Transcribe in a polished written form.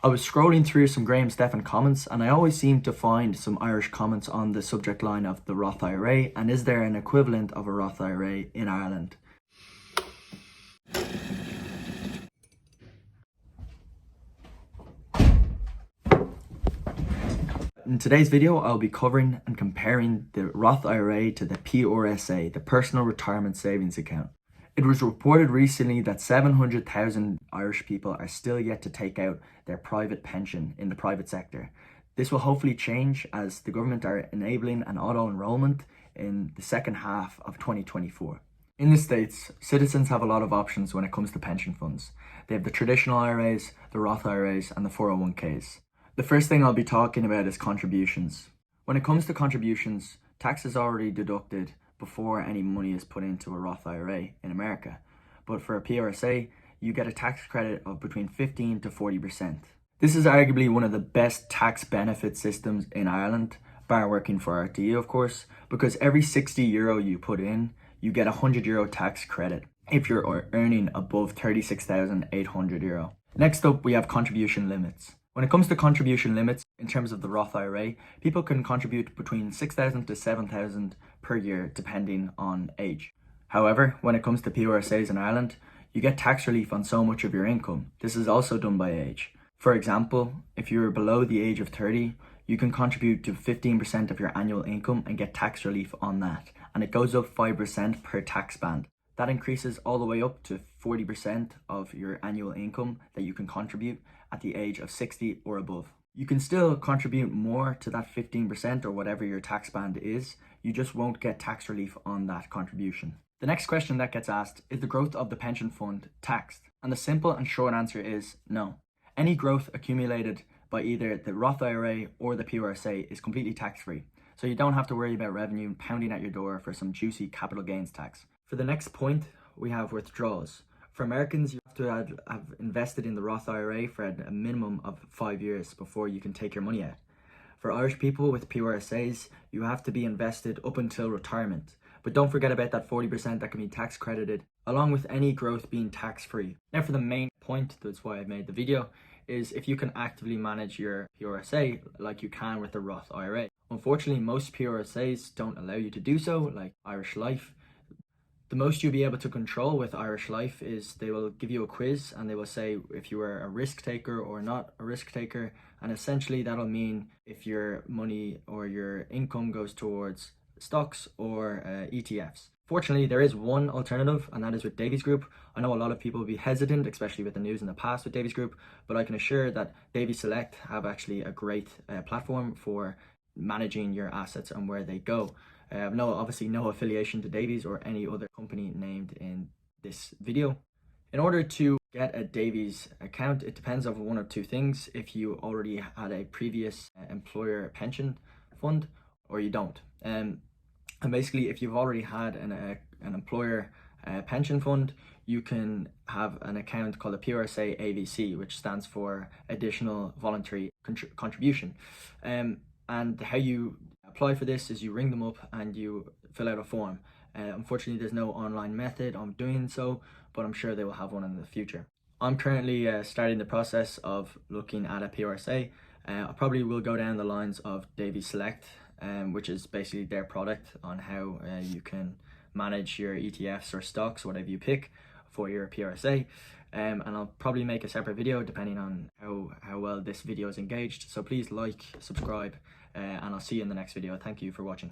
I was scrolling through some Graham Stephan comments and I always seem to find some Irish comments on the subject line of the Roth IRA and is there an equivalent of a Roth IRA in Ireland? In today's video, I'll be covering and comparing the Roth IRA to the PRSA, the Personal Retirement Savings Account. It was reported recently that 700,000 Irish people are still yet to take out their private pension in the private sector. This will hopefully change as the government are enabling an auto-enrollment in the second half of 2024. In the States, citizens have a lot of options when it comes to pension funds. They have the traditional IRAs, the Roth IRAs, and the 401ks. The first thing I'll be talking about is contributions. When it comes to contributions, tax is already deducted before any money is put into a Roth IRA in America. But for a PRSA, you get a tax credit of between 15 to 40%. This is arguably one of the best tax benefit systems in Ireland, bar working for RTE of course, because every €60 you put in, you get €100 tax credit if you're earning above €36,800. Next up, we have contribution limits. When it comes to contribution limits, in terms of the Roth IRA, people can contribute between $6,000 to $7,000 per year depending on age. However, when it comes to PRSAs in Ireland, you get tax relief on so much of your income. This is also done by age. For example, if you're below the age of 30, you can contribute to 15% of your annual income and get tax relief on that. And it goes up 5% per tax band. That increases all the way up to 40% of your annual income that you can contribute at the age of 60 or above. You can still contribute more to that 15% or whatever your tax band is, you just won't get tax relief on that contribution. The next question that gets asked is the growth of the pension fund taxed? And the simple and short answer is no. Any growth accumulated by either the Roth IRA or the PRSA is completely tax-free, so you don't have to worry about revenue pounding at your door for some juicy capital gains tax. For the next point, we have withdrawals. For Americans, you have to have invested in the Roth IRA for a minimum of 5 years before you can take your money out. For Irish people with PRSAs, you have to be invested up until retirement. But don't forget about that 40% that can be tax credited, along with any growth being tax-free. Now for the main point, that's why I made the video, is if you can actively manage your PRSA like you can with the Roth IRA. Unfortunately, most PRSAs don't allow you to do so, like Irish Life. The most you'll be able to control with Irish Life is they will give you a quiz and they will say if you are a risk taker or not a risk taker, and essentially that'll mean if your money or your income goes towards stocks or ETFs. Fortunately, there is one alternative, and that is with Davies Group. I know a lot of people will be hesitant, especially with the news in the past with Davies Group, but I can assure that Davies Select have actually a great platform for managing your assets and where they go. Obviously no affiliation to Davies or any other company named in this video. In order to get a Davies account, it depends on one of two things: if you already had a previous employer pension fund or you don't. And basically, if you've already had an employer pension fund, you can have an account called a PRSA AVC, which stands for Additional Voluntary Contribution. And how you apply for this is you ring them up and you fill out a form. Unfortunately, there's no online method of doing so, but I'm sure they will have one in the future. I'm currently starting the process of looking at a PRSA. I probably will go down the lines of Davies Select, which is basically their product on how you can manage your ETFs or stocks, whatever you pick, for your PRSA. And I'll probably make a separate video depending on how well this video is engaged. So please like, subscribe, and I'll see you in the next video. Thank you for watching.